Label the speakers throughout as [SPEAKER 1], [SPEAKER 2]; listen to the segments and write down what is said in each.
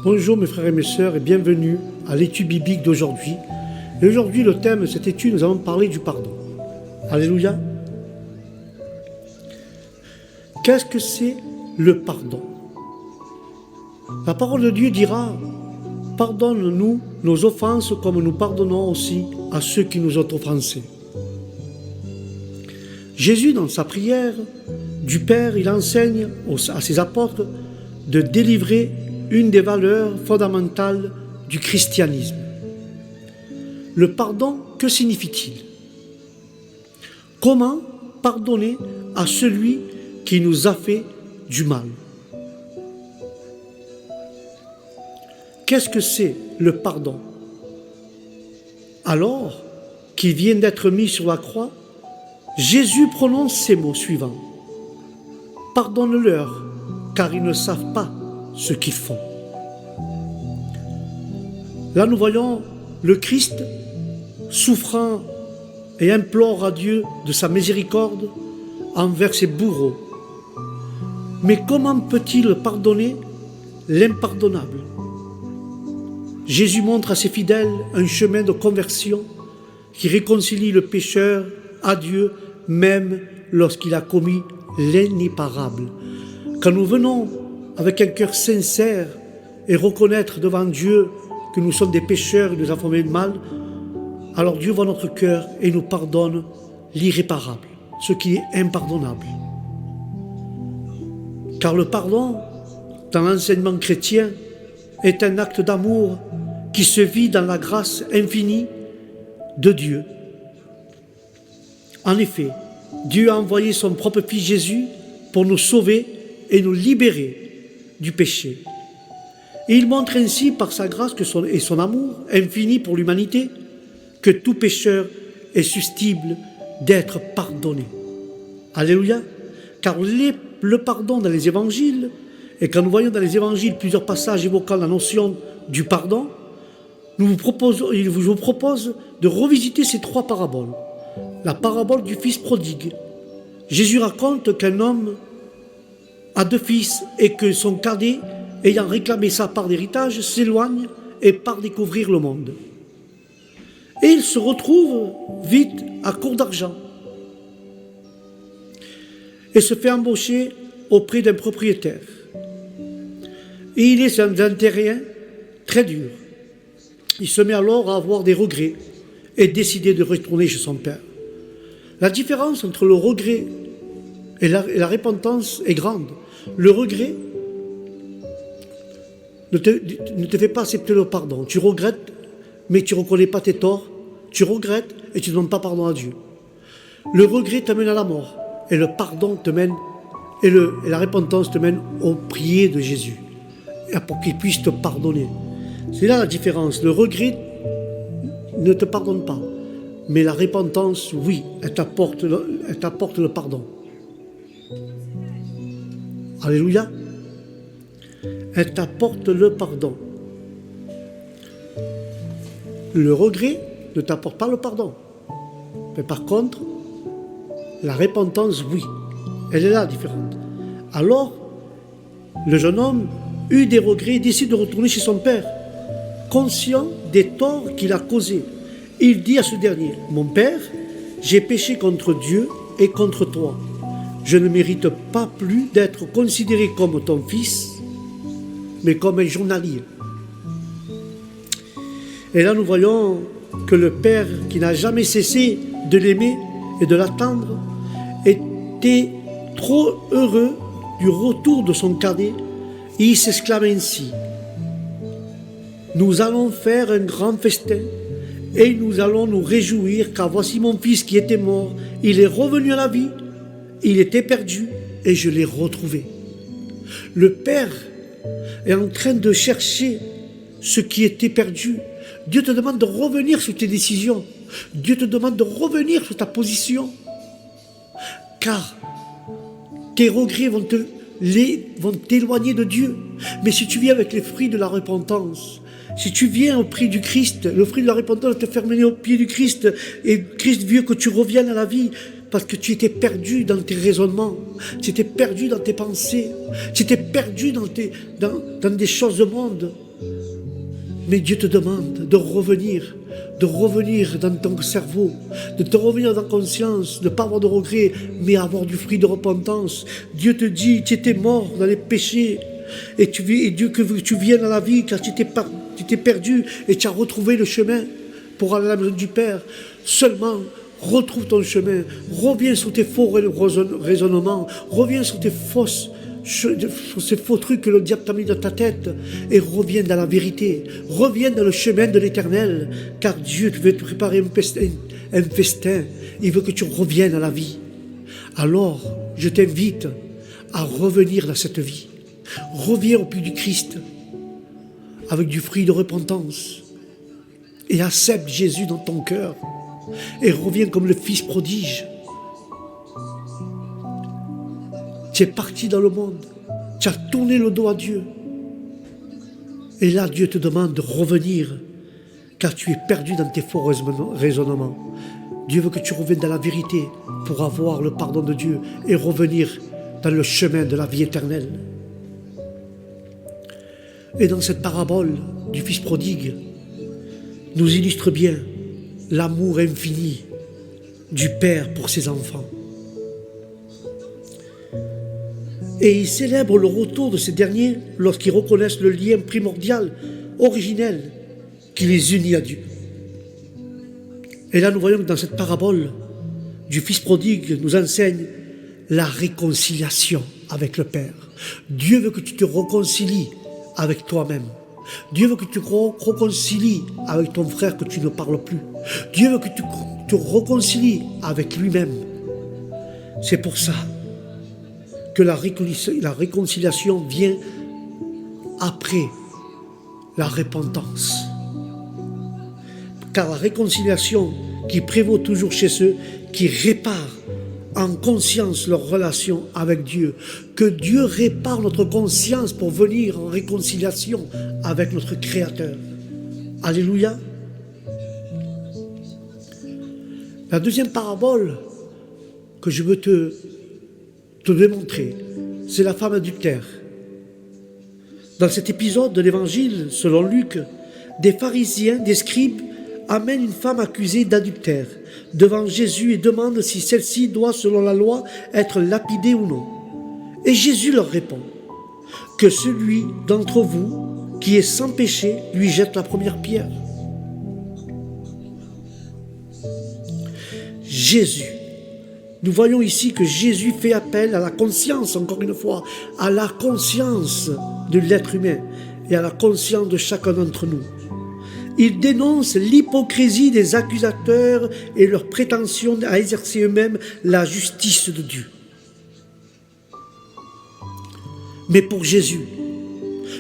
[SPEAKER 1] Bonjour mes frères et mes sœurs et bienvenue à l'étude biblique d'aujourd'hui. Et aujourd'hui, le thème de cette étude, nous allons parler du pardon. Alléluia. Qu'est-ce que c'est le pardon? La parole de Dieu dira: pardonne-nous nos offenses comme nous pardonnons aussi à ceux qui nous ont offensés. Jésus, dans sa prière du Père, il enseigne à ses apôtres de délivrer une des valeurs fondamentales du christianisme. Le pardon, que signifie-t-il? Comment pardonner à celui qui nous a fait du mal? Qu'est-ce que c'est le pardon? Alors qu'il vient d'être mis sur la croix, Jésus prononce ces mots suivants: pardonne-leur, car ils ne savent pas ce qu'ils font. Là, nous voyons le Christ souffrant et implore à Dieu de sa miséricorde envers ses bourreaux. Mais comment peut-il pardonner l'impardonnable? Jésus montre à ses fidèles un chemin de conversion qui réconcilie le pécheur à Dieu, même lorsqu'il a commis l'irréparable. Quand nous venons avec un cœur sincère et reconnaître devant Dieu que nous sommes des pécheurs et nous avons fait le mal, alors Dieu voit notre cœur et nous pardonne l'irréparable, ce qui est impardonnable. Car le pardon, dans l'enseignement chrétien, est un acte d'amour qui se vit dans la grâce infinie de Dieu. En effet, Dieu a envoyé son propre Fils Jésus pour nous sauver et nous libérer du péché. Et il montre ainsi par sa grâce et son amour infini pour l'humanité que tout pécheur est susceptible d'être pardonné. Alléluia. Car le pardon dans les évangiles, et quand nous voyons dans les évangiles plusieurs passages évoquant la notion du pardon, il vous propose de revisiter ces trois paraboles. La parabole du fils prodigue. Jésus raconte qu'un homme a deux fils et que son cadet, ayant réclamé sa part d'héritage, s'éloigne et part découvrir le monde. Et il se retrouve vite à court d'argent et se fait embaucher auprès d'un propriétaire. Et il est dans un terrain très dur. Il se met alors à avoir des regrets et décider de retourner chez son père. La différence entre le regret et la repentance est grande. Le regret ne te fait pas accepter le pardon. Tu regrettes, mais tu ne reconnais pas tes torts. Tu regrettes et tu ne demandes pas pardon à Dieu. Le regret te mène à la mort. Et le pardon te mène, et la repentance te mène au prier de Jésus, pour qu'il puisse te pardonner. C'est là la différence. Le regret ne te pardonne pas. Mais la repentance, oui, elle t'apporte le pardon. Alléluia. Elle t'apporte le pardon. Le regret ne t'apporte pas le pardon. Mais par contre, la repentance, oui, elle est là différente. Alors, le jeune homme eut des regrets et décide de retourner chez son père, conscient des torts qu'il a causés. Il dit à ce dernier: mon père, j'ai péché contre Dieu et contre toi. Je ne mérite pas plus d'être considéré comme ton fils, mais comme un journalier. Et là, nous voyons que le père, qui n'a jamais cessé de l'aimer et de l'attendre, était trop heureux du retour de son cadet, et il s'exclame ainsi: nous allons faire un grand festin, et nous allons nous réjouir, car voici mon fils qui était mort, il est revenu à la vie, il était perdu, et je l'ai retrouvé. Le père est en train de chercher ce qui était perdu. Dieu te demande de revenir sur tes décisions. Dieu te demande de revenir sur ta position. Car tes regrets vont t'éloigner de Dieu. Mais si tu viens avec les fruits de la repentance, si tu viens au prix du Christ, le fruit de la repentance te fait mener au pied du Christ, et Christ veut que tu reviennes à la vie, parce que tu étais perdu dans tes raisonnements, tu étais perdu dans tes pensées, tu étais perdu dans des choses du monde. Mais Dieu te demande de revenir dans ton cerveau, de te revenir dans ta conscience, de ne pas avoir de regrets, mais avoir du fruit de repentance. Dieu te dit, tu étais mort dans les péchés, et Dieu que tu viennes à la vie, car tu t'es perdu, et tu as retrouvé le chemin pour aller à la maison du Père. Seulement, retrouve ton chemin, reviens sur tes faux raisonnements, reviens sur ces faux trucs que le diable t'a mis dans ta tête, et reviens dans la vérité, reviens dans le chemin de l'éternel, car Dieu veut te préparer un festin, il veut que tu reviennes à la vie. Alors, je t'invite à revenir dans cette vie. Reviens au pied du Christ, avec du fruit de repentance, et accepte Jésus dans ton cœur, et reviens comme le fils prodige. Tu es parti dans le monde, tu as tourné le dos à Dieu. Et là, Dieu te demande de revenir, car tu es perdu dans tes faux raisonnements. Dieu veut que tu reviennes dans la vérité pour avoir le pardon de Dieu et revenir dans le chemin de la vie éternelle. Et dans cette parabole du fils prodigue, nous illustre bien l'amour infini du Père pour ses enfants. Et il célèbre le retour de ces derniers lorsqu'ils reconnaissent le lien primordial, originel, qui les unit à Dieu. Et là, nous voyons que dans cette parabole du Fils prodigue, nous enseigne la réconciliation avec le Père. Dieu veut que tu te réconcilies avec toi-même. Dieu veut que tu te réconcilies avec ton frère que tu ne parles plus. Dieu veut que tu te réconcilies avec lui-même. C'est pour ça que la réconciliation vient après la repentance. Car la réconciliation qui prévaut toujours chez ceux qui réparent en conscience leur relation avec Dieu, que Dieu répare notre conscience pour venir en réconciliation avec notre Créateur. Alléluia. La deuxième parabole que je veux te démontrer, c'est la femme adultère. Dans cet épisode de l'Évangile, selon Luc, des pharisiens, des scribes, amènent une femme accusée d'adultère devant Jésus et demandent si celle-ci doit, selon la loi, être lapidée ou non. Et Jésus leur répond que celui d'entre vous qui est sans péché lui jette la première pierre. Jésus. Nous voyons ici que Jésus fait appel à la conscience, encore une fois, à la conscience de l'être humain et à la conscience de chacun d'entre nous. Il dénonce l'hypocrisie des accusateurs et leur prétention à exercer eux-mêmes la justice de Dieu. Mais pour Jésus,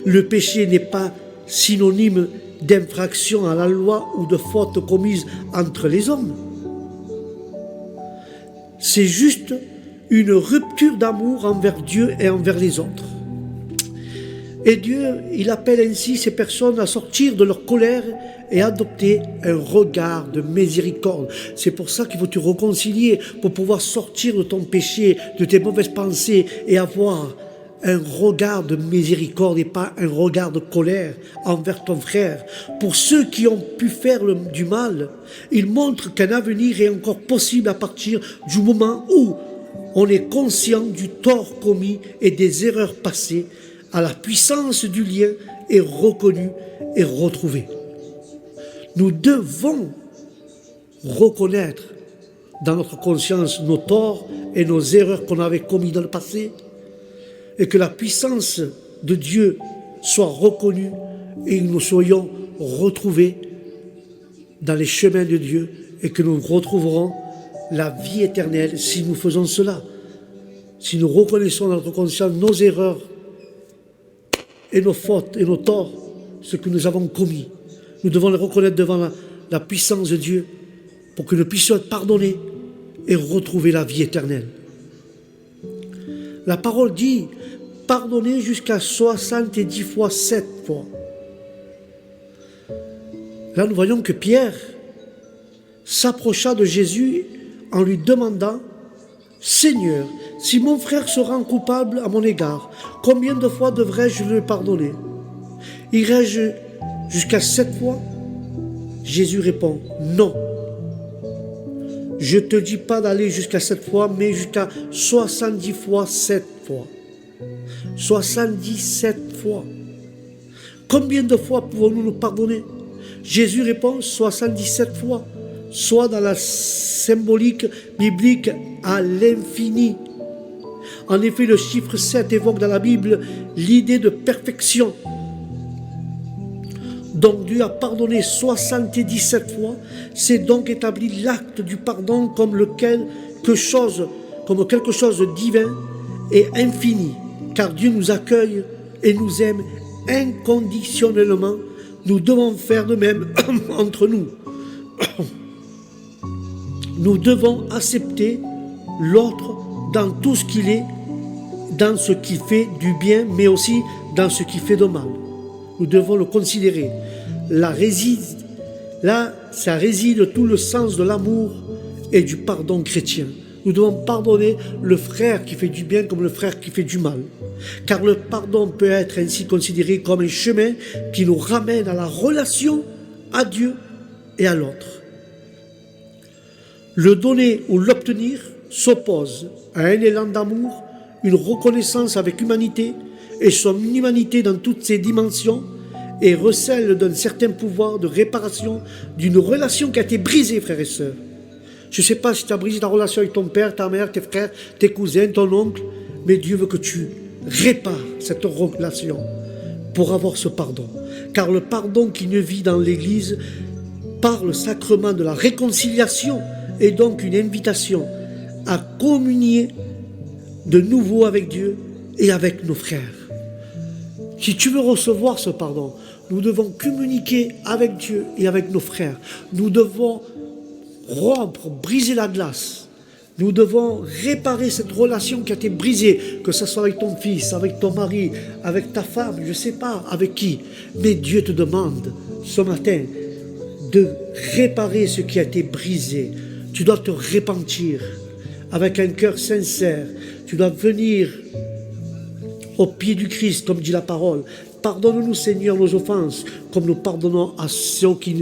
[SPEAKER 1] le péché n'est pas synonyme d'infraction à la loi ou de faute commise entre les hommes. C'est juste une rupture d'amour envers Dieu et envers les autres. Et Dieu, il appelle ainsi ces personnes à sortir de leur colère et adopter un regard de miséricorde. C'est pour ça qu'il faut te réconcilier, pour pouvoir sortir de ton péché, de tes mauvaises pensées et avoir un regard de miséricorde et pas un regard de colère envers ton frère. Pour ceux qui ont pu faire du mal, il montre qu'un avenir est encore possible à partir du moment où on est conscient du tort commis et des erreurs passées, à la puissance du lien est reconnue et retrouvée. Nous devons reconnaître dans notre conscience nos torts et nos erreurs qu'on avait commis dans le passé, et que la puissance de Dieu soit reconnue et que nous soyons retrouvés dans les chemins de Dieu et que nous retrouverons la vie éternelle si nous faisons cela. Si nous reconnaissons dans notre conscience nos erreurs et nos fautes et nos torts, ce que nous avons commis, nous devons les reconnaître devant la puissance de Dieu pour que nous puissions être pardonnés et retrouver la vie éternelle. La parole dit pardonner jusqu'à 70 fois 7 fois. Là, nous voyons que Pierre s'approcha de Jésus en lui demandant « Seigneur, si mon frère se rend coupable à mon égard, combien de fois devrais-je le pardonner ?» Irai-je jusqu'à 7 fois? Jésus répond, non. Je ne te dis pas d'aller jusqu'à 7 fois, mais jusqu'à 70 fois 7 fois. 77 fois. Combien de fois pouvons-nous nous pardonner? Jésus répond 77 fois, soit dans la symbolique biblique à l'infini. En effet, le chiffre 7 évoque dans la Bible l'idée de perfection. Donc Dieu a pardonné 77 fois, c'est donc établi l'acte du pardon comme quelque chose de divin et infini, car Dieu nous accueille et nous aime inconditionnellement. Nous devons faire de même entre nous. Nous devons accepter l'autre dans tout ce qu'il est, dans ce qui fait du bien, mais aussi dans ce qui fait de mal. Nous devons le considérer. Là, ça réside tout le sens de l'amour et du pardon chrétien. Nous devons pardonner le frère qui fait du bien comme le frère qui fait du mal. Car le pardon peut être ainsi considéré comme un chemin qui nous ramène à la relation à Dieu et à l'autre. Le donner ou l'obtenir s'oppose à un élan d'amour, une reconnaissance avec humanité et son humanité dans toutes ses dimensions et recèle d'un certain pouvoir de réparation d'une relation qui a été brisée, frères et sœurs. Je ne sais pas si tu as brisé ta relation avec ton père, ta mère, tes frères, tes cousins, ton oncle, mais Dieu veut que tu répares cette relation pour avoir ce pardon. Car le pardon qui ne vit dans l'Église par le sacrement de la réconciliation est donc une invitation à communier de nouveau avec Dieu et avec nos frères. Si tu veux recevoir ce pardon, nous devons communiquer avec Dieu et avec nos frères. Nous devons rompre, briser la glace. Nous devons réparer cette relation qui a été brisée, que ce soit avec ton fils, avec ton mari, avec ta femme, je ne sais pas avec qui. Mais Dieu te demande ce matin de réparer ce qui a été brisé. Tu dois te repentir avec un cœur sincère. Tu dois venir au pied du Christ, comme dit la parole. Pardonne-nous, Seigneur, nos offenses, comme nous pardonnons à ceux qui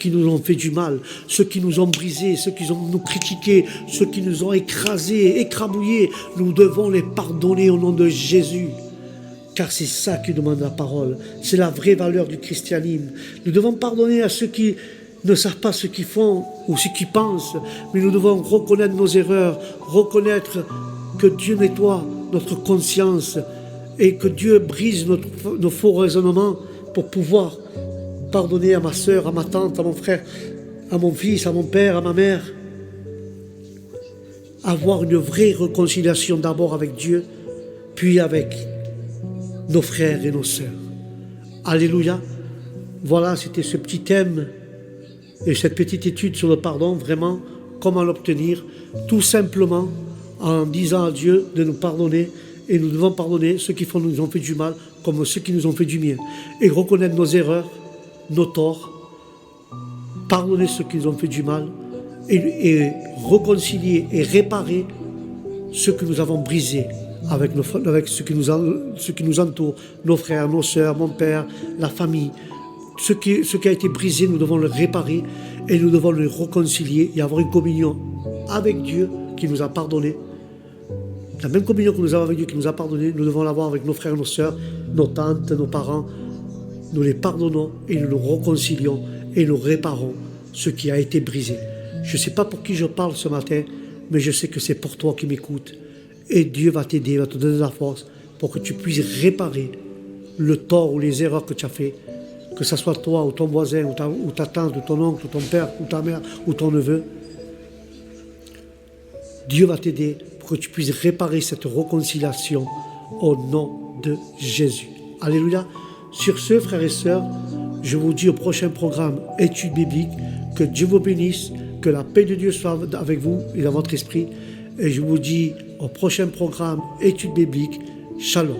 [SPEAKER 1] nous ont fait du mal, ceux qui nous ont brisés, ceux qui ont nous critiqués, ceux qui nous ont écrasés, écrabouillés. Nous devons les pardonner au nom de Jésus. Car c'est ça que demande la parole. C'est la vraie valeur du christianisme. Nous devons pardonner à ceux qui ne savent pas ce qu'ils font ou ce qu'ils pensent, mais nous devons reconnaître nos erreurs, reconnaître que Dieu nettoie notre conscience et que Dieu brise nos faux raisonnements pour pouvoir pardonner à ma soeur, à ma tante, à mon frère, à mon fils, à mon père, à ma mère. Avoir une vraie réconciliation d'abord avec Dieu, puis avec nos frères et nos sœurs. Alléluia. Voilà, c'était ce petit thème et cette petite étude sur le pardon, vraiment, comment l'obtenir, tout simplement en disant à Dieu de nous pardonner, et nous devons pardonner ceux qui nous ont fait du mal comme ceux qui nous ont fait du bien, et reconnaître nos erreurs, nos torts, pardonner ceux qui nous ont fait du mal, et réconcilier et réparer ceux que nous avons brisés avec ceux qui nous entourent, nos frères, nos sœurs, mon père, la famille. Ce qui a été brisé, nous devons le réparer et nous devons le réconcilier et avoir une communion avec Dieu qui nous a pardonné. La même communion que nous avons avec Dieu qui nous a pardonné, nous devons l'avoir avec nos frères et nos sœurs, nos tantes, nos parents. Nous les pardonnons et nous le réconcilions et nous réparons ce qui a été brisé. Je ne sais pas pour qui je parle ce matin, mais je sais que c'est pour toi qui m'écoutes. Et Dieu va t'aider, va te donner la force pour que tu puisses réparer le tort ou les erreurs que tu as fait. Que ce soit toi ou ton voisin ou ta tante ou ton oncle ou ton père ou ta mère ou ton neveu. Dieu va t'aider pour que tu puisses réparer cette réconciliation au nom de Jésus. Alléluia. Sur ce, frères et sœurs, je vous dis au prochain programme Études bibliques, que Dieu vous bénisse, que la paix de Dieu soit avec vous et dans votre esprit. Et je vous dis au prochain programme Études bibliques. Shalom.